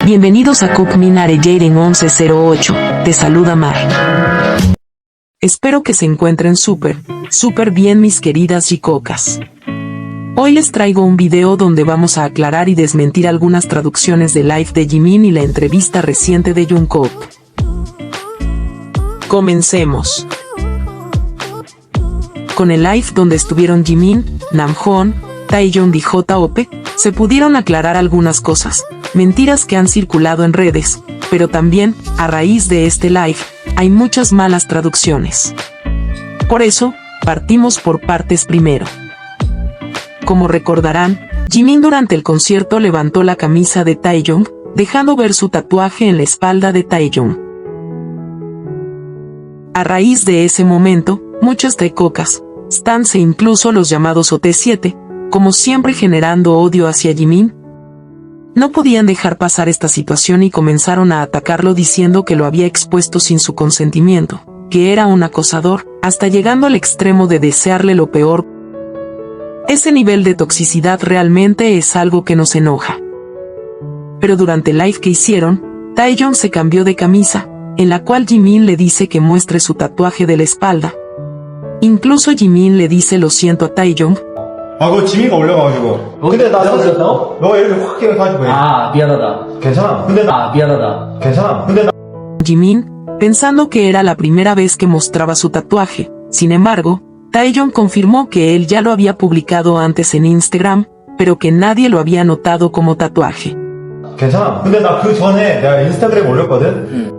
Bienvenidos a Cook Minare Jaden 1108, te saluda Mar. Espero que se encuentren súper bien mis queridas jicocas. Hoy les traigo un video donde vamos a aclarar y desmentir algunas traducciones de live de Jimin y la entrevista reciente de Jungkook. Comencemos. Con el live donde estuvieron Jimin, Namjoon, Taeyeon y J.O.P., se pudieron aclarar algunas cosas, mentiras que han circulado en redes, pero también, a raíz de este live, hay muchas malas traducciones. Por eso, partimos por partes primero. Como recordarán, Jimin durante el concierto levantó la camisa de Taeyeon, dejando ver su tatuaje en la espalda de Taeyeon. A raíz de ese momento, muchas taecocas, stans e incluso los llamados OT7, como siempre generando odio hacia Jimin, no podían dejar pasar esta situación y comenzaron a atacarlo diciendo que lo había expuesto sin su consentimiento, que era un acosador, hasta llegando al extremo de desearle lo peor. Ese nivel de toxicidad realmente es algo que nos enoja. Pero durante el live que hicieron, Taeyeon se cambió de camisa, en la cual Jimin le dice que muestre su tatuaje de la espalda. Incluso Jimin le dice lo siento a Taeyeon. 그거 지민이가 올려가지고. 근데 나 잘못했다고? 너가 이렇게 확 깨가지고 해. 미안하다. 괜찮아. 미안하다. 괜찮아. Jimin, pensando que era la primera vez que mostraba su tatuaje. Sin embargo, Taeyeon confirmó que él ya lo había publicado antes en Instagram, pero que nadie lo había notado como tatuaje. 괜찮아. 근데 나 그 전에 내가 인스타그램 올렸거든.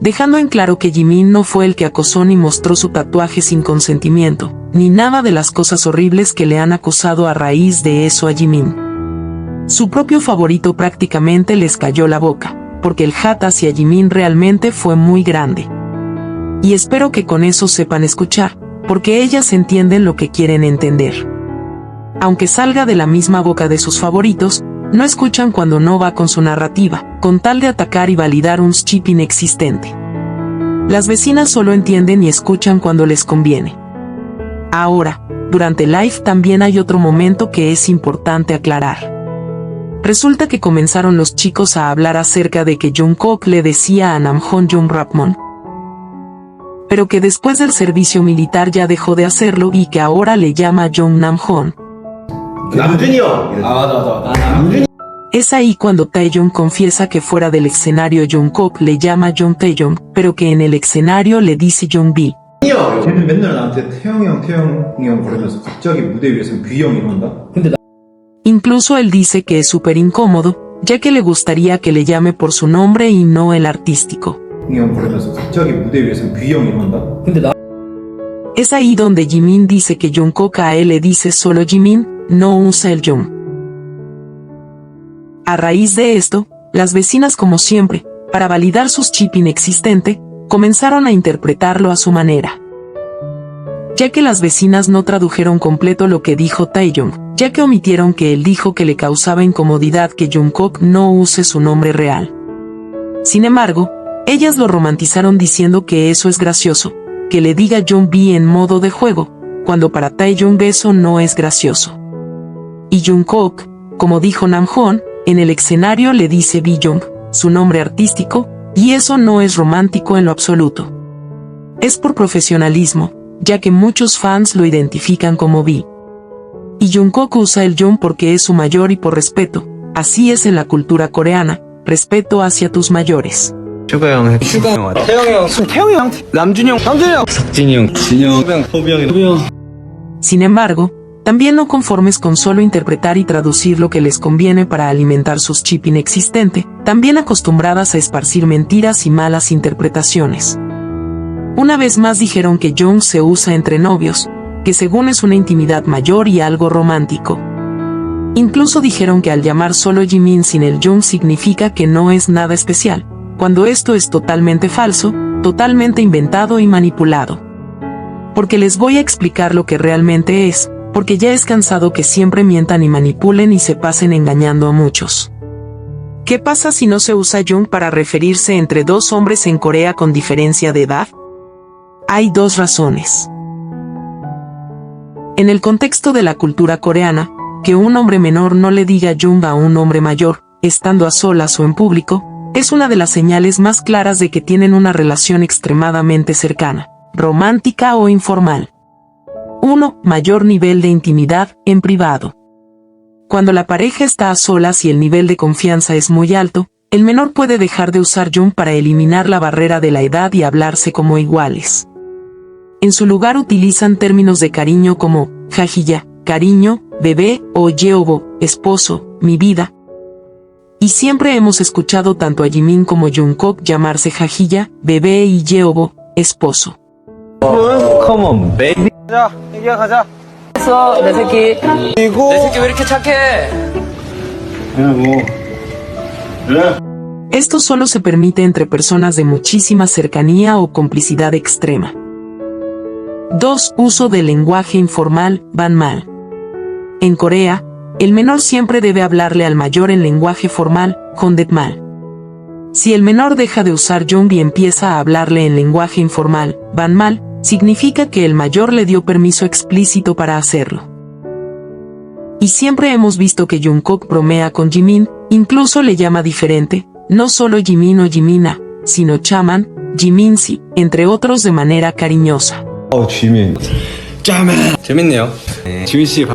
Dejando en claro que Jimin no fue el que acosó ni mostró su tatuaje sin consentimiento, ni nada de las cosas horribles que le han acusado a raíz de eso a Jimin. Su propio favorito prácticamente les cayó la boca, porque el hate hacia Jimin realmente fue muy grande. Y espero que con eso sepan escuchar, porque ellas entienden lo que quieren entender. Aunque salga de la misma boca de sus favoritos, no escuchan cuando no va con su narrativa, con tal de atacar y validar un chip inexistente. Las vecinas solo entienden y escuchan cuando les conviene. Ahora, durante el live también hay otro momento que es importante aclarar. Resulta que comenzaron los chicos a hablar acerca de que Jungkook le decía a Namjoon Jungrapmon, pero que después del servicio militar ya dejó de hacerlo y que ahora le llama Jung Namjoon. 남준이 형. 맞아. 남준이. Es ahí cuando Taeyeon confiesa que fuera del escenario Jungkook le llama Jung Taeyeon, pero que en el escenario le dice Jungbi. 형. 쟤는 맨날 나한테 태영이 형 부르면서 갑자기 무대 위에서 뷔 형이라고 한다. Incluso él dice que es súper incómodo, ya que le gustaría que le llame por su nombre y no el artístico. 형 부르면서 갑자기 무대 위에서 뷔 형이라고 한다. Es ahí donde Jimin dice que Jungkook a él le dice solo Jimin, no usa el Jung. A raíz de esto, las vecinas como siempre, para validar su chip inexistente, comenzaron a interpretarlo a su manera. Ya que las vecinas no tradujeron completo lo que dijo Taeyeon, ya que omitieron que él dijo que le causaba incomodidad que Jungkook no use su nombre real. Sin embargo, ellas lo romantizaron diciendo que eso es gracioso, que le diga Jungbi en modo de juego, cuando para Taeyeon eso no es gracioso. Y Jungkook, como dijo Namjoon, en el escenario le dice Bijong, su nombre artístico, y eso no es romántico en lo absoluto. Es por profesionalismo, ya que muchos fans lo identifican como Bi. Y Jungkook usa el Jung porque es su mayor y por respeto, así es en la cultura coreana, respeto hacia tus mayores. 태영이 형, 남준이 형, 석진이 형, 진영 형, 호비 형. Sin embargo, también no conformes con solo interpretar y traducir lo que les conviene para alimentar sus chip inexistente, también acostumbradas a esparcir mentiras y malas interpretaciones. Una vez más dijeron que Jung se usa entre novios, que según es una intimidad mayor y algo romántico. Incluso dijeron que al llamar solo Jimin sin el Jung significa que no es nada especial, cuando esto es totalmente falso, totalmente inventado y manipulado. Porque les voy a explicar lo que realmente es, porque ya es cansado que siempre mientan y manipulen y se pasen engañando a muchos. ¿Qué pasa si no se usa Jung para referirse entre dos hombres en Corea con diferencia de edad? Hay dos razones. En el contexto de la cultura coreana, que un hombre menor no le diga Jung a un hombre mayor, estando a solas o en público, Es una de las señales más claras de que tienen una relación extremadamente cercana, romántica o informal. 1. Mayor nivel de intimidad, en privado. Cuando la pareja está a solas y el nivel de confianza es muy alto, el menor puede dejar de usar Jung para eliminar la barrera de la edad y hablarse como iguales. En su lugar utilizan términos de cariño como jajiya, cariño, bebé, o yeobo, esposo, mi vida. Y siempre hemos escuchado tanto a Jimin como Jungkook llamarse jajiya, bebé y yeobo, esposo. Come on, baby. 가자, 애기야 가자. 했어, 내 새끼. 그리고 내 새끼 왜 이렇게 착해? Esto solo se permite entre personas de muchísima cercanía o complicidad extrema. 2. Uso del lenguaje informal, banmal. En Corea, el menor siempre debe hablarle al mayor en lenguaje formal, hondemal. Si el menor deja de usar Jung y empieza a hablarle en lenguaje informal, banmal, significa que el mayor le dio permiso explícito para hacerlo. Y siempre hemos visto que Jungkook bromea con Jimin, incluso le llama diferente, no solo Jimin o Jimina, sino Chaman, Jiminsi, entre otros de manera cariñosa. 지민. 짜만. 재밌네요. 지민 씨.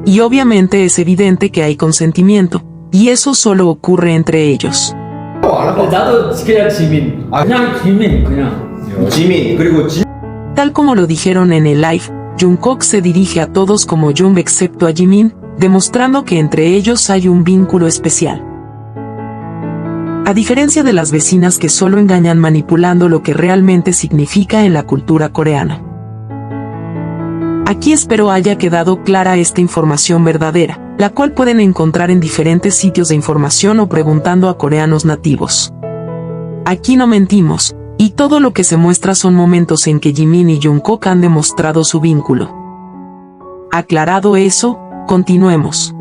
Y obviamente es evidente que hay consentimiento, y eso solo ocurre entre ellos. 나도 그냥 지민. 그냥 지민, 그냥. 지민 그리고 Tal como lo dijeron en el live, Jungkook se dirige a todos como Jung excepto a Jimin, demostrando que entre ellos hay un vínculo especial. A diferencia de las vecinas que solo engañan manipulando lo que realmente significa en la cultura coreana. Aquí espero haya quedado clara esta información verdadera, la cual pueden encontrar en diferentes sitios de información o preguntando a coreanos nativos. Aquí no mentimos, y todo lo que se muestra son momentos en que Jimin y Jungkook han demostrado su vínculo. Aclarado eso, continuemos.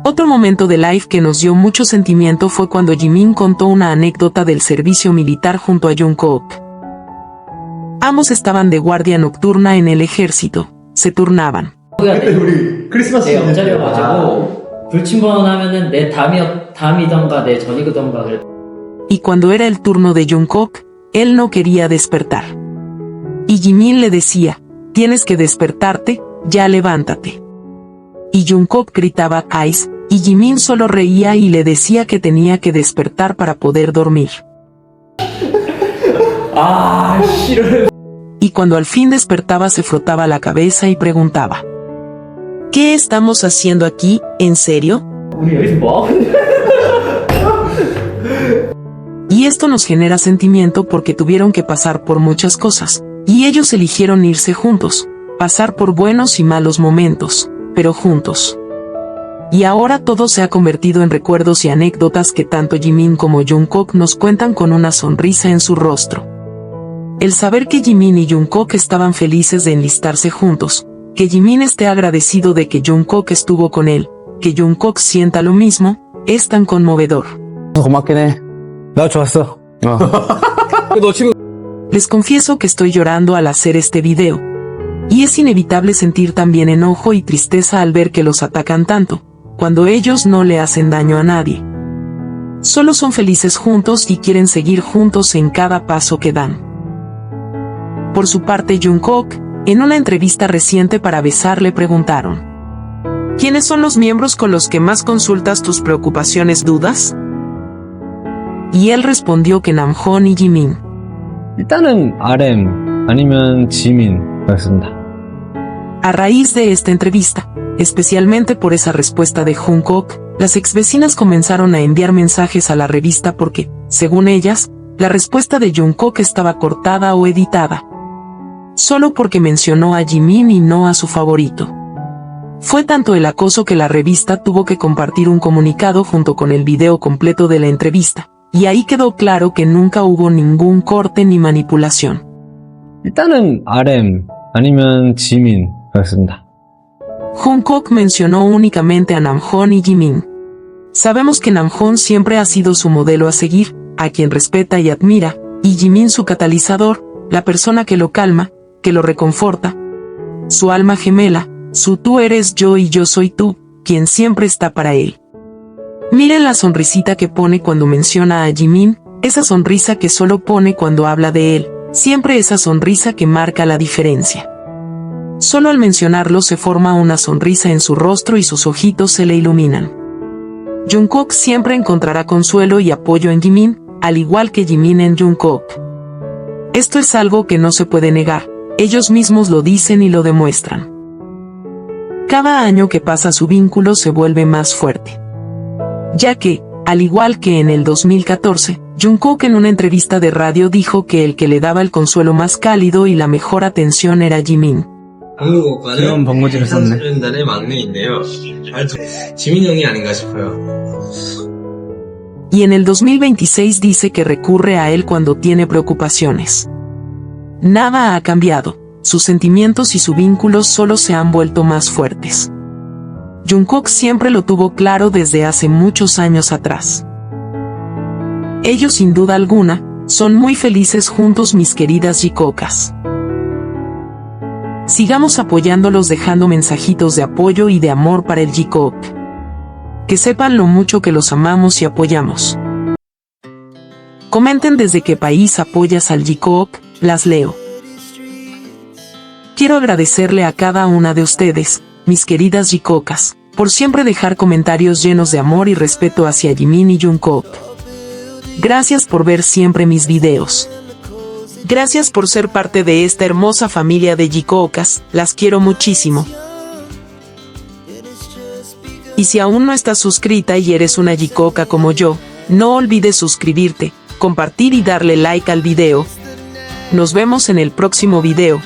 Otro momento de live que nos dio mucho sentimiento fue cuando Jimin contó una anécdota del servicio militar junto a Jungkook. Ambos estaban de guardia nocturna en el ejército, se turnaban. 그때 우리 크리스마스 내 영절이어가지고 불침번 하면은 내 담이던가 내 전이던가 그래. Y cuando era el turno de Jungkook, él no quería despertar. Y Jimin le decía, tienes que despertarte, ya levántate. Y Jungkook gritaba Ice, y Jimin solo reía y le decía que tenía que despertar para poder dormir. 아, 싫어. Y cuando al fin despertaba se frotaba la cabeza y preguntaba, ¿qué estamos haciendo aquí, en serio? 우리 여기서 뭐 하고 있는 Y esto nos genera sentimiento porque tuvieron que pasar por muchas cosas, y ellos eligieron irse juntos, pasar por buenos y malos momentos, pero juntos. Y ahora todo se ha convertido en recuerdos y anécdotas que tanto Jimin como Jungkook nos cuentan con una sonrisa en su rostro. El saber que Jimin y Jungkook estaban felices de enlistarse juntos, que Jimin esté agradecido de que Jungkook estuvo con él, que Jungkook sienta lo mismo, es tan conmovedor. 고맙긴 해. 나 좋았어. 너 지금 Les confieso que estoy llorando al hacer este video. Y es inevitable sentir también enojo y tristeza al ver que los atacan tanto, cuando ellos no le hacen daño a nadie. Solo son felices juntos y quieren seguir juntos en cada paso que dan. Por su parte Jungkook, en una entrevista reciente para Besar le preguntaron, ¿quiénes son los miembros con los que más consultas tus preocupaciones, dudas? Y él respondió que Namjoon y Jimin. 일단은 RM 아니면 지민이었습니다. A raíz de esta entrevista, especialmente por esa respuesta de Jungkook, las exvecinas comenzaron a enviar mensajes a la revista porque, según ellas, la respuesta de Jungkook estaba cortada o editada. Solo porque mencionó a Jimin y no a su favorito. Fue tanto el acoso que la revista tuvo que compartir un comunicado junto con el video completo de la entrevista, y ahí quedó claro que nunca hubo ningún corte ni manipulación. 일단은 RM 아니면 지민이었습니다. Jungkook mencionó únicamente a Namjoon y Jimin. Sabemos que Namjoon siempre ha sido su modelo a seguir, a quien respeta y admira, y Jimin su catalizador, la persona que lo calma, que lo reconforta, su alma gemela, su tú eres yo y yo soy tú, quien siempre está para él. Miren la sonrisita que pone cuando menciona a Jimin, esa sonrisa que solo pone cuando habla de él, siempre esa sonrisa que marca la diferencia. Solo al mencionarlo se forma una sonrisa en su rostro y sus ojitos se le iluminan. Jungkook siempre encontrará consuelo y apoyo en Jimin, al igual que Jimin en Jungkook. Esto es algo que no se puede negar, ellos mismos lo dicen y lo demuestran. Cada año que pasa su vínculo se vuelve más fuerte. Ya que, al igual que en el 2014, Jungkook en una entrevista de radio dijo que el que le daba el consuelo más cálido y la mejor atención era Jimin. 귀여운 번거지를 썼네. 연단의 막내인데요. 지민 형이 아닌가 싶어요. Y en el 2026 dice que recurre a él cuando tiene preocupaciones. Nada ha cambiado, sus sentimientos y su vínculo solo se han vuelto más fuertes. Jungkook siempre lo tuvo claro desde hace muchos años atrás. Ellos sin duda alguna, son muy felices juntos mis queridas Jikookas. Sigamos apoyándolos dejando mensajitos de apoyo y de amor para el Jikook. Que sepan lo mucho que los amamos y apoyamos. Comenten desde qué país apoyas al Jikook, las leo. Quiero agradecerle a cada una de ustedes, mis queridas Jikookas, por siempre dejar comentarios llenos de amor y respeto hacia Jimin y Jungkook. Gracias por ver siempre mis videos. Gracias por ser parte de esta hermosa familia de Jikookas, las quiero muchísimo. Y si aún no estás suscrita y eres una Jikooka como yo, no olvides suscribirte, compartir y darle like al video. Nos vemos en el próximo video.